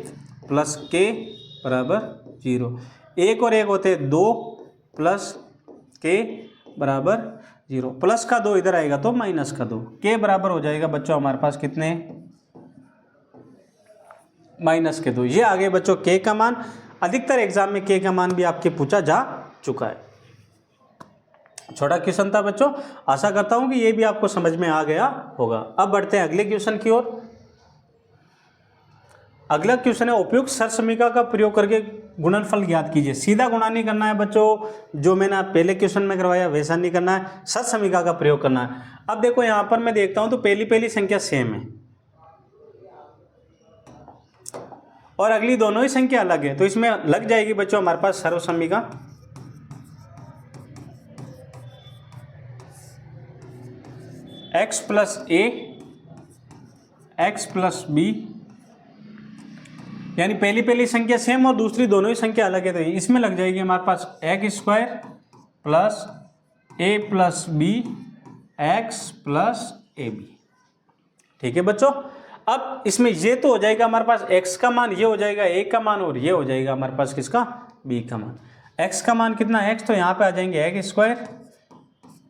[SPEAKER 1] प्लस के बराबर 0। 1 और 1 होते 2 प्लस के बराबर 0, प्लस का 2 इधर आएगा तो माइनस का 2, के बराबर हो जाएगा बच्चों हमारे पास कितने? माइनस के 2। ये आ गए बच्चों के का मान। अधिकतर एग्जाम में के का मान भी आपके पूछा जा चुका है। छोटा क्वेश्चन था बच्चों, आशा करता हूं कि ये भी आपको समझ में आ गया होगा। अब बढ़ते हैं अगले क्वेश्चन की ओर। अगला क्वेश्चन है उपयुक्त सर समीकरण का प्रयोग करके गुणनफल ज्ञात कीजिए। सीधा गुणा नहीं करना है बच्चों, जो मैंने पहले क्वेश्चन में करवाया वैसा नहीं करना है, सर समीकरण का प्रयोग करना है। अब देखो यहाँ पर मैं देखता हूँ तो पहली संख्या सेम है और अगली दोनों ही संख्या अलग है, तो इसमें लग जाएगी बच्चों हमारे पास सर्व समीकरण। x plus a x plus B, यानी पहली संख्या सेम और दूसरी दोनों ही संख्या अलग है, तो इसमें लग जाएगी हमारे पास x square plus a plus b x plus a b. ठीक है बच्चों, अब इसमें ये तो हो जाएगा हमारे पास x का मान, ये हो जाएगा a का मान, और ये हो जाएगा हमारे पास किसका, b का मान। x का मान कितना x, तो यहाँ पे आ जाएंगे एक्स स्क्वायर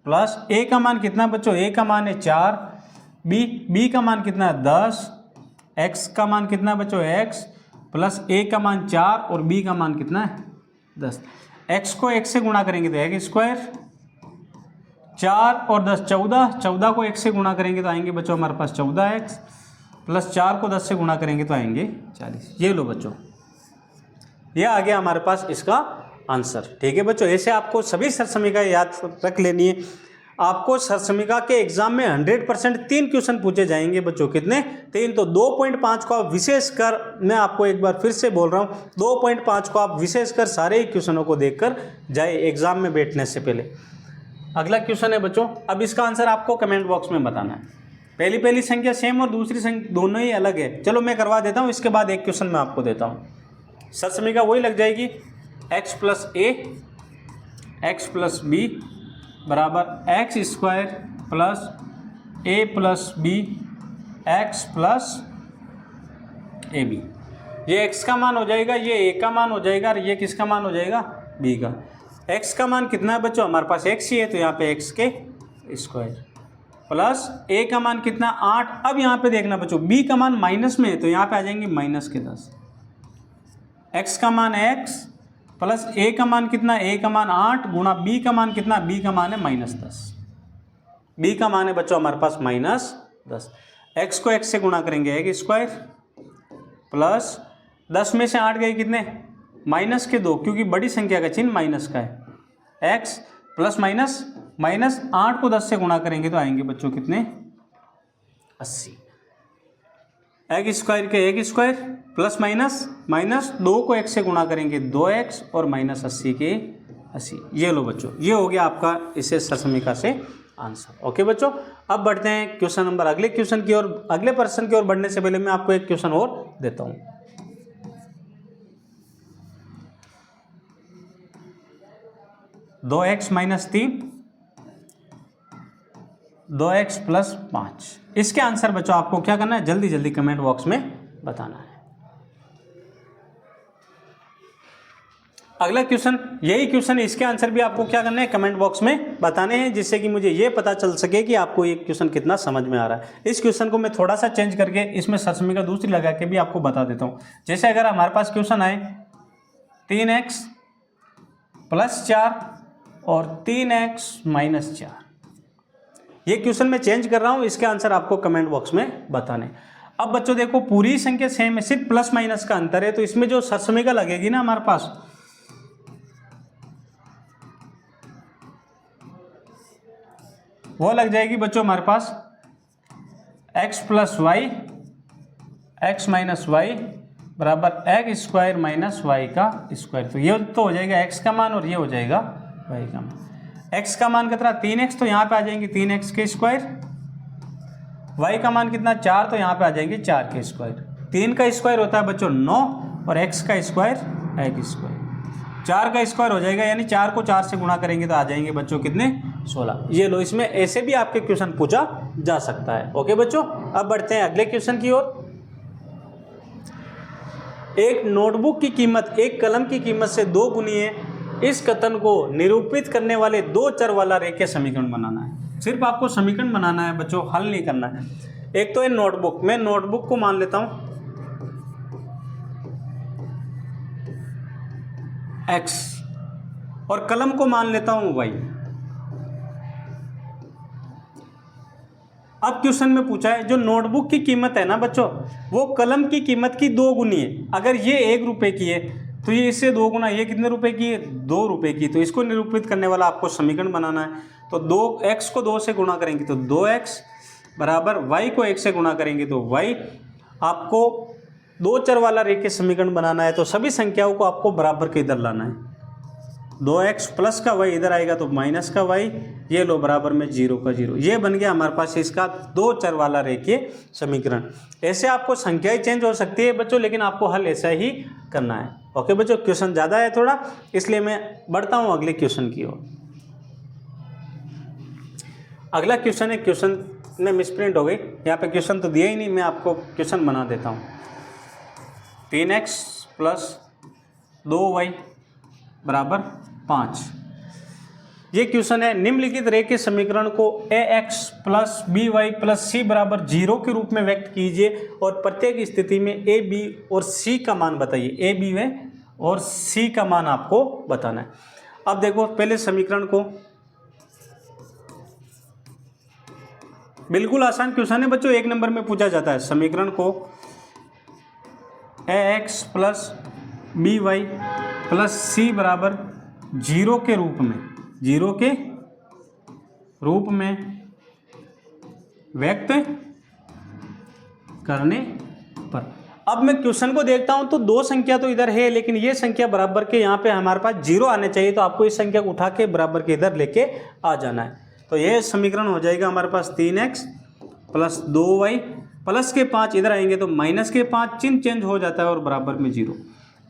[SPEAKER 1] प्लस a का मान कितना बच्चों, a का मान है 4, b का मान कितना है 10, x का मान कितना बच्चों x प्लस a का मान 4 और b का मान कितना है 10। x को x से गुणा करेंगे तो एक्स स्क्वायर, 4 और 10 14, 14 को 1 से गुणा करेंगे तो आएंगे बच्चों हमारे पास 14x प्लस 4 को 10 से गुणा करेंगे तो आएंगे 40। ये लो बच्चों, ये आ गया हमारे पास इसका आंसर। ठीक है बच्चों, ऐसे आपको सभी सरसमीका याद रख लेनी है। आपको सरसमीका के एग्जाम में 100% 3 क्वेश्चन पूछे जाएंगे बच्चों। कितने? 3। तो 2.5 को आप विशेष कर, मैं आपको एक बार फिर से बोल रहा हूँ, 2.5 को आप विशेष कर सारे ही क्वेश्चनों को देखकर जाए एग्जाम में बैठने से पहले। अगला क्वेश्चन है बच्चों, अब इसका आंसर आपको कमेंट बॉक्स में बताना है। पहली संख्या सेम और दूसरी संख्या दोनों ही अलग है। चलो मैं करवा देता हूँ, इसके बाद एक क्वेश्चन मैं आपको देता हूँ। सरसमीका वही लग जाएगी, x plus a x plus b बराबर x square plus a plus b x plus a b. ये एक्स का मान हो जाएगा, ये ए का मान हो जाएगा, और ये किसका मान हो जाएगा, बी का। x का मान कितना है बच्चों, हमारे पास x ही है, तो यहाँ पे x के स्क्वायर प्लस a का मान कितना 8। अब यहाँ पे देखना बच्चों, b का मान माइनस में है, तो यहाँ पे आ जाएंगे माइनस के 10। x का मान x प्लस a का मान कितना, a का मान 8 गुणा b का मान कितना, b का मान है -10। b का मान है बच्चों हमारे पास -10। x को x से गुणा करेंगे एक्स स्क्वायर प्लस 10 में से 8 गए कितने, माइनस के 2, क्योंकि बड़ी संख्या का चिन्ह माइनस का है। x प्लस माइनस 8 को 10 से गुणा करेंगे तो आएंगे बच्चों कितने, 80। एक्स स्क्वायर के एक्स स्क्वायर प्लस माइनस 2 को x से गुणा करेंगे 2x और -80 के 80। ये लो बच्चों, ये हो गया आपका इसे सरसमीका से आंसर। ओके बच्चों, अब बढ़ते हैं क्वेश्चन नंबर अगले क्वेश्चन की ओर। अगले प्रश्न की ओर बढ़ने से पहले मैं आपको एक क्वेश्चन और देता हूँ। 2x - 3 2x + 5, इसके आंसर बच्चों आपको क्या करना है, जल्दी जल्दी कमेंट बॉक्स में बताना है। अगला क्वेश्चन, यही क्वेश्चन, इसके आंसर भी आपको क्या करना है, कमेंट बॉक्स में बताने हैं, जिससे कि मुझे ये पता चल सके कि आपको ये क्वेश्चन कितना समझ में आ रहा है। इस क्वेश्चन को मैं थोड़ा सा चेंज करके इसमें सरसमीका दूसरी लगा के भी आपको बता देता हूँ। जैसे अगर हमारे पास क्वेश्चन आए 3x + 4 और 3x - 4, ये क्वेश्चन मैं चेंज कर रहा हूँ, इसके आंसर आपको कमेंट बॉक्स में बताने। अब बच्चों देखो, पूरी संख्या सेम है, सिर्फ प्लस माइनस का अंतर है, तो इसमें जो सरसमीका लगेगी ना हमारे पास, वो लग जाएगी बच्चों हमारे पास x + y x - y बराबर x स्क्वायर - y का स्क्वायर। तो ये तो हो जाएगा x का मान और ये हो जाएगा y का मान। x का मान कितना 3x, तो यहाँ पे आ जाएंगे 3x के स्क्वायर। y का मान कितना 4, तो यहाँ पे आ जाएंगे 4 के स्क्वायर। 3 का स्क्वायर होता है बच्चों 9 और x का स्क्वायर x स्क्वायर। 4 का स्क्वायर हो जाएगा, यानी 4 को 4 से गुणा करेंगे तो आ जाएंगे बच्चों कितने, 16। ये लो, इसमें ऐसे भी आपके क्वेश्चन पूछा जा सकता है। ओके बच्चों, अब बढ़ते हैं अगले क्वेश्चन की ओर। एक नोटबुक की कीमत एक कलम की कीमत से 2 गुनी है, इस कथन को निरूपित करने वाले 2 चर वाला रेखीय समीकरण बनाना है। सिर्फ आपको समीकरण बनाना है बच्चों, हल नहीं करना है। एक तो है नोटबुक, मैं नोटबुक को मान लेता हूं x और कलम को मान लेता हूं y। अब क्वेश्चन में पूछा है, जो नोटबुक की कीमत है ना बच्चों, वो कलम की कीमत की 2 गुनी है। अगर ये 1 रुपए की है तो ये इससे 2 गुना, ये कितने रुपए की है, 2 रुपए की। तो इसको निरूपित करने वाला आपको समीकरण बनाना है। तो 2x को 2 से गुणा करेंगे तो 2x बराबर y को 1 से गुणा करेंगे तो y। आपको 2 चर वाला रेखीय समीकरण बनाना है, तो सभी संख्याओं को आपको बराबर के इधर लाना है। 2x प्लस का y इधर आएगा तो माइनस का y, ये लो बराबर में 0 का 0। ये बन गया हमारे पास इसका 2 चर वाला रेखीय समीकरण। ऐसे आपको संख्याएं चेंज हो सकती है बच्चों, लेकिन आपको हल ऐसा ही करना है। ओके बच्चों, क्वेश्चन ज़्यादा है थोड़ा, इसलिए मैं बढ़ता हूँ अगले क्वेश्चन की ओर। अगला क्वेश्चन है, क्वेश्चन में मिसप्रिंट हो गई, यहाँ पे क्वेश्चन तो दिया ही नहीं, मैं आपको क्वेश्चन बना देता हूँ। 3x + 2y = 5। ये क्वेश्चन है, निम्नलिखित रेखीय समीकरण को ax + by + c = 0 के रूप में व्यक्त कीजिए और प्रत्येक स्थिति में a, b और c का मान बताइए। a, b और c का मान आपको बताना है। अब देखो, पहले समीकरण को, बिल्कुल आसान क्वेश्चन है बच्चों, 1 नंबर में पूछा जाता है। समीकरण को ax + by + c = 0 के रूप में, 0 के रूप में व्यक्त करने पर। अब मैं क्वेश्चन को देखता हूं तो 2 संख्या तो इधर है, लेकिन ये संख्या बराबर के यहाँ पे हमारे पास 0 आने चाहिए, तो आपको इस संख्या को उठा के बराबर के इधर लेके आ जाना है। तो ये समीकरण हो जाएगा हमारे पास 3x + 2y प्लस के 5 इधर आएंगे तो माइनस के 5, चिन्ह चेंज हो जाता है और बराबर में 0।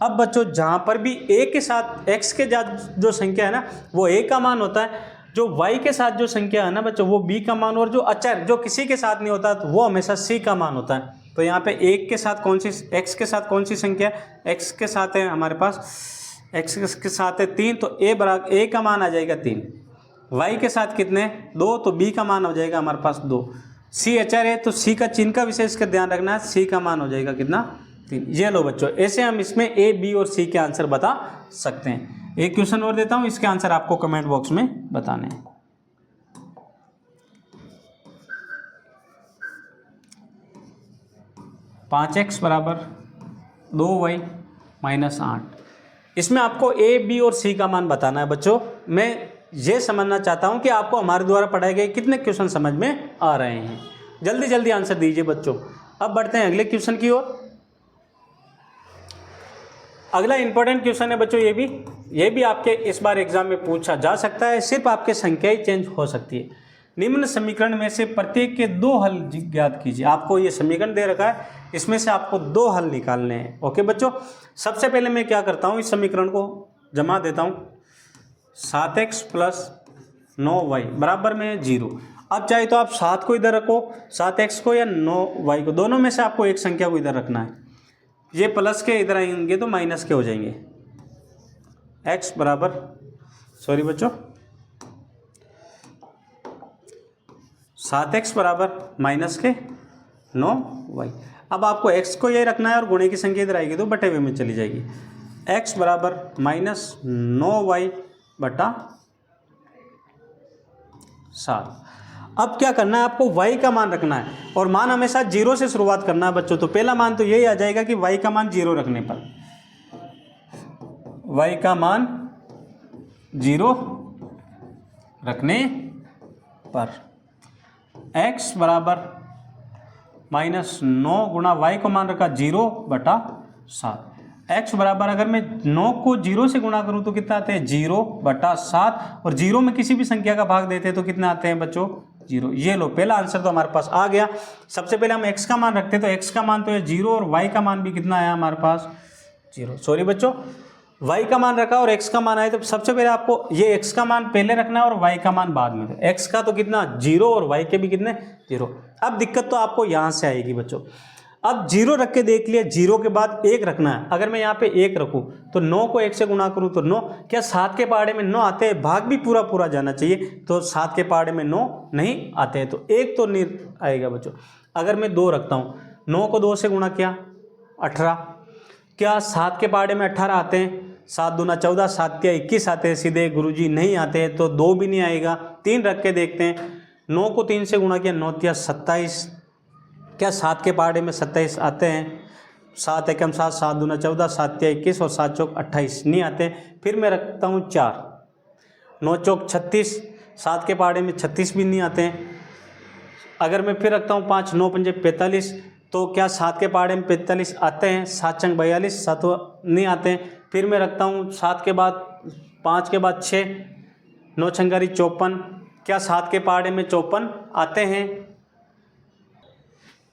[SPEAKER 1] अब बच्चों, जहाँ पर भी a के साथ x के साथ जो संख्या है ना वो a का मान होता है, जो y के साथ जो संख्या है ना बच्चों वो b का मान, और जो अचर जो किसी के साथ नहीं होता तो वो हमेशा c का मान होता है। तो यहाँ पे 1 के साथ कौन सी, x के साथ कौन सी संख्या, x के साथ है हमारे पास, x के साथ है 3, तो a का मान आ जाएगा 3। y के साथ कितने, 2, तो b का मान हो जाएगा हमारे पास 2। c अचर है तो c का चिन्ह का विशेष कर ध्यान रखना है, c का मान हो जाएगा कितना, 3। ये लो बच्चों, ऐसे हम इसमें a, b और c के आंसर बता सकते हैं। एक क्वेश्चन और देता हूँ, इसके आंसर आपको कमेंट बॉक्स में बताने हैं। (5x = 2y - 8)। इसमें आपको a, b और c का मान बताना है बच्चों। मैं ये समझना चाहता हूँ कि आपको हमारे द्वारा पढ़ाए गए कितने क्वेश्चन समझ में आ रहे हैं। जल्दी जल्दी आंसर दीजिए बच्चों। अब बढ़ते हैं अगले क्वेश्चन की ओर। अगला इंपॉर्टेंट क्वेश्चन है बच्चों, ये भी आपके इस बार एग्जाम में पूछा जा सकता है, सिर्फ आपके संख्याएं चेंज हो सकती है। निम्न समीकरण में से प्रत्येक के 2 हल ज्ञात कीजिए। आपको ये समीकरण दे रखा है, इसमें से आपको 2 हल निकालने हैं। ओके बच्चों, सबसे पहले मैं क्या करता हूँ, इस समीकरण को जमा देता हूँ। 7x + 9y बराबर में 0। अब चाहे तो आप 7 को इधर रखो, 7x को, या 9y को, दोनों में से आपको एक संख्या को इधर रखना है। ये प्लस के इधर आएंगे तो माइनस के हो जाएंगे। x बराबर, सॉरी बच्चों, 7x = -9y। अब आपको x को ये रखना है और गुणे की संख्या इधर आएगी तो बटे हुए में चली जाएगी। x = -9y / 7। अब क्या करना है, आपको y का मान रखना है और मान हमेशा 0 से शुरुआत करना है बच्चों। तो पहला मान तो यही आ जाएगा कि y का मान 0 रखने पर, y का मान 0 रखने पर x बराबर -9 गुणा y को मान रखा 0 / 7। x बराबर, अगर मैं 9 को 0 से गुणा करूं तो कितना आते हैं, 0 / 7, और 0 में किसी भी संख्या का भाग देते हैं तो कितना आते हैं बच्चों, 0। ये लो, पहला आंसर तो हमारे पास आ गया। सबसे पहले हम x का मान रखते हैं, तो x का मान तो है 0 और y का मान भी कितना आया हमारे पास, 0। सॉरी बच्चों, y का मान रखा और x का मान आया, तो सबसे पहले आपको ये x का मान पहले रखना है और y का मान बाद में। तो x का तो कितना 0 और y के भी कितने 0। अब दिक्कत तो आपको यहाँ से आएगी बच्चों। अब 0 रख के देख लिया, 0 के बाद 1 रखना है। अगर मैं यहाँ पे 1 रखूँ तो 9 को 1 से गुणा करूँ तो 9, क्या 7 के पहाड़े में 9 आते हैं, भाग भी पूरा पूरा जाना चाहिए, तो 7 के पहाड़े में 9 नहीं आते हैं, तो 1 तो नहीं आएगा बच्चों। अगर मैं 2 रखता हूँ, 9 को 2 से गुणा किया 18, क्या 7 के पहाड़े में 18 आते हैं, 7 दूना 14, 7 या 21 आते हैं सीधे, गुरुजी नहीं आते हैं, तो 2 भी नहीं आएगा। 3 रख के देखते हैं, 9 को 3 से गुणा किया 9 या 27, क्या 7 के पहाड़े में 27 आते हैं, 7 एकम 7, 7 दूना 14, 7 या 21 और 7 चौक 28 नहीं आते। फिर मैं रखता हूँ 4, 9 चौक 36, 7 के पहाड़े में 36 भी नहीं आते हैं। अगर मैं फिर रखता हूँ 5, 9 पंजे 45, तो क्या 7 के पहाड़े में 45 आते हैं, 7 चंग 42, 7 नहीं आते हैं। फिर मैं रखता हूँ 7 के बाद 5 के बाद 6, 9 छंगारी 54, क्या 7 के पहाड़े में 54 आते हैं?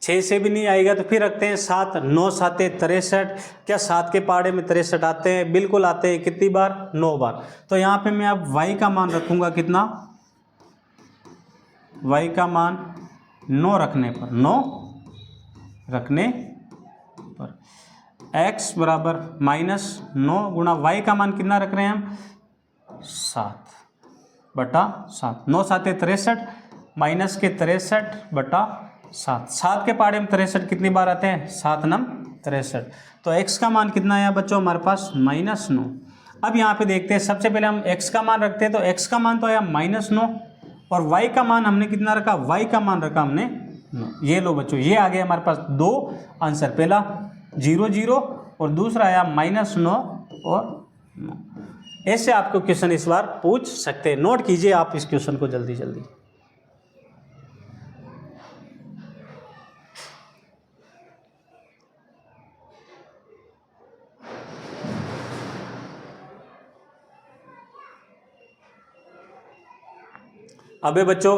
[SPEAKER 1] 6 से भी नहीं आएगा तो फिर रखते हैं 7, 9 7 63। क्या 7 के पहाड़े में 63 आते हैं? बिल्कुल आते हैं। कितनी बार? 9 बार। तो यहाँ पे मैं अब y का मान रखूँगा कितना? y का मान 9 रखने पर, 9 रखने पर x बराबर -9 गुणा y का मान कितना रख रहे हैं हम? 7/7। 9 7 63 माइनस के 63/7। 7 के पहाड़े में 63 कितनी बार आते हैं? 7 9 63। तो x का मान कितना आया बच्चों हमारे पास? -9। अब यहाँ पे देखते हैं, सबसे पहले हम x का मान रखते हैं, तो x का मान तो आया -9 और y का मान हमने कितना रखा? y का मान रखा हमने 9। ये लो बच्चों, ये आ गया हमारे पास 2 आंसर। पहला 0 0 और दूसरा आया -9 और 9। ऐसे आपको क्वेश्चन इस बार पूछ सकते हैं। नोट कीजिए आप इस क्वेश्चन को जल्दी जल्दी। अबे बच्चों,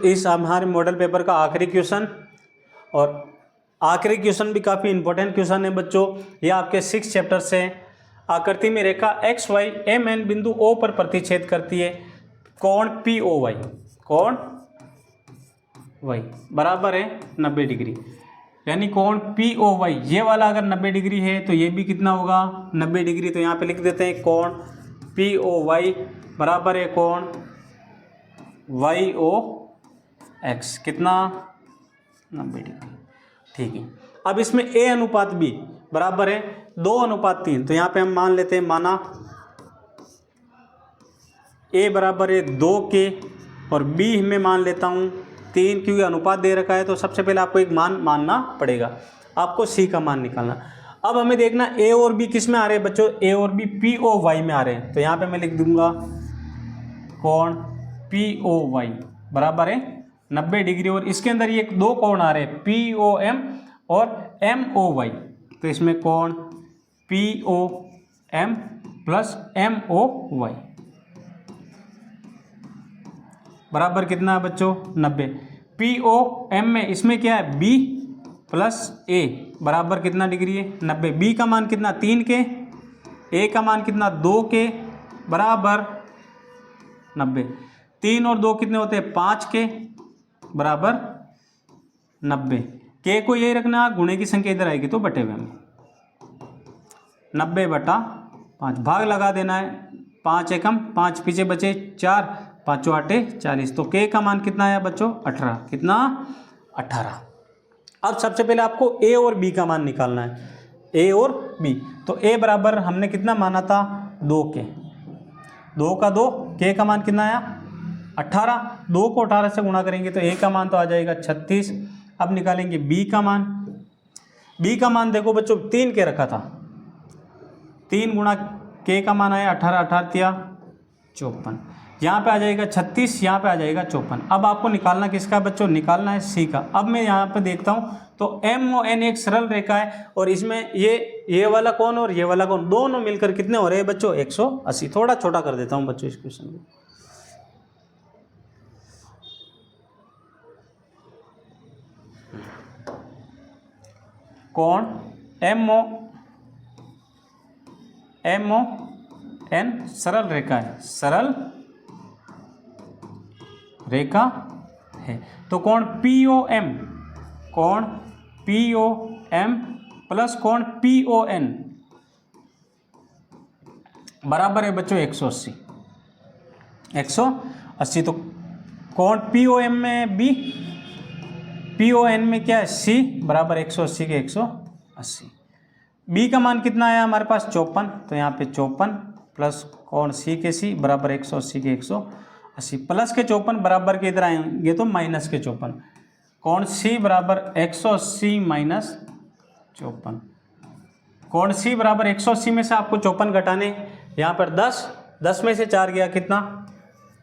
[SPEAKER 1] इस हमारे मॉडल पेपर का आखिरी क्वेश्चन, और आखिरी क्वेश्चन भी काफ़ी इंपॉर्टेंट क्वेश्चन है बच्चों। ये आपके 6 चैप्टर से। आकृति में रेखा एक्स वाई एम एन बिंदु ओ पर प्रतिच्छेद करती है। कोण पी ओ वाई, कोण वाई बराबर है 90 डिग्री। यानी कोण पी ओ वाई ये वाला अगर 90 डिग्री है तो ये भी कितना होगा? 90 डिग्री। तो यहाँ पे लिख देते हैं कोण पी ओ वाई बराबर है कोण वाई ओ एक्स, कितना? 90 डिग्री। ठीक है। अब इसमें a अनुपात b बराबर है 2:3। तो यहाँ पे हम मान लेते हैं, माना a बराबर है 2 के और b में मान लेता हूँ 3, क्योंकि अनुपात दे रखा है। तो सबसे पहले आपको एक मान मानना पड़ेगा, आपको c का मान निकालना। अब हमें देखना a और b किस में आ रहे हैं बच्चों? a और b p o y में आ रहे हैं। तो यहाँ पे मैं लिख दूंगा कोण पी ओ वाई बराबर है 90 डिग्री, और इसके अंदर ये 2 कोण आ रहे हैं पी ओ एम और एम ओ वाई। तो इसमें कोण P O M plus M O Y बराबर कितना है बच्चों? 90। पी ओ एम में इसमें क्या है? b प्लस ए बराबर कितना डिग्री है? 90। b का मान कितना? 3 के। a का मान कितना? 2 के बराबर 90। 3 और 2 कितने होते हैं? 5 के बराबर 90। के को यही रखना, गुणे की संख्या इधर आएगी तो बटे हुए में 90/5 भाग लगा देना है। 5 एकम 5 पीछे बचे 4, 5 8 40। तो के का मान कितना आया बच्चों? 18। कितना? 18। अब सबसे पहले आपको a और b का मान निकालना है, a और b। तो a बराबर हमने कितना माना था? 2 के। 2 का 2, के का मान कितना आया? 18। 2 को 18 से गुणा करेंगे तो a का मान तो आ जाएगा 36। अब निकालेंगे b का मान। b का मान देखो बच्चों 3 के रखा था, 3 गुणा के का मान आया 18, 18 54। यहाँ पे आ जाएगा 36, यहाँ पे आ जाएगा 54। अब आपको निकालना किसका बच्चों? निकालना है c का। अब मैं यहाँ पे देखता हूँ तो एम ओ एन एक सरल रेखा है, और इसमें ये वाला कोण और ये वाला कोण दोनों मिलकर कितने हो रहे हैं बच्चों? 180। थोड़ा छोटा कर देता हूँ बच्चों इस क्वेश्चन को। कोण एम ओ एन सरल रेखा है, सरल रेखा है। तो कोण पी ओ एम, कोण पी ओ एम प्लस कोण पी ओ एन बराबर है बच्चों 180। 180। तो कोण पी ओ एम में b, पी ओ एन में क्या है? c बराबर 180 के 180। b का मान कितना आया हमारे पास? 54। तो यहाँ पे 54 प्लस कोण c के c बराबर 180 के 180। प्लस के 54 बराबर के इधर आएंगे तो माइनस के 54। कोण c बराबर 180 माइनस 54। कोण c बराबर 180 में से आपको 54 घटाने, यहाँ पर 10 में से 4 गया कितना?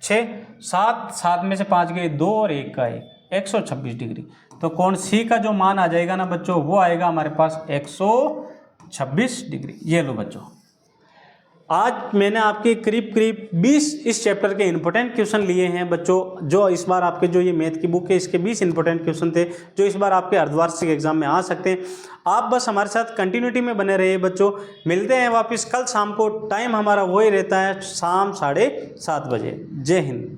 [SPEAKER 1] 6, 7 में से 5 गए 2 और 1 का 1, 126 डिग्री। तो कोण c का जो मान आ जाएगा ना बच्चों, वो आएगा हमारे पास 126 डिग्री। ये लो बच्चों। आज मैंने आपके करीब करीब 20 इस चैप्टर के इंपॉर्टेंट क्वेश्चन लिए हैं बच्चों, जो इस बार आपके जो ये मैथ की बुक है इसके 20 इंपॉर्टेंट क्वेश्चन थे जो इस बार आपके अर्धवार्षिक एग्जाम में आ सकते हैं। आप बस हमारे साथ कंटिन्यूटी में बने रहिए बच्चों। मिलते हैं वापस कल शाम को, टाइम हमारा वही रहता है शाम 7:30 बजे। जय हिंद।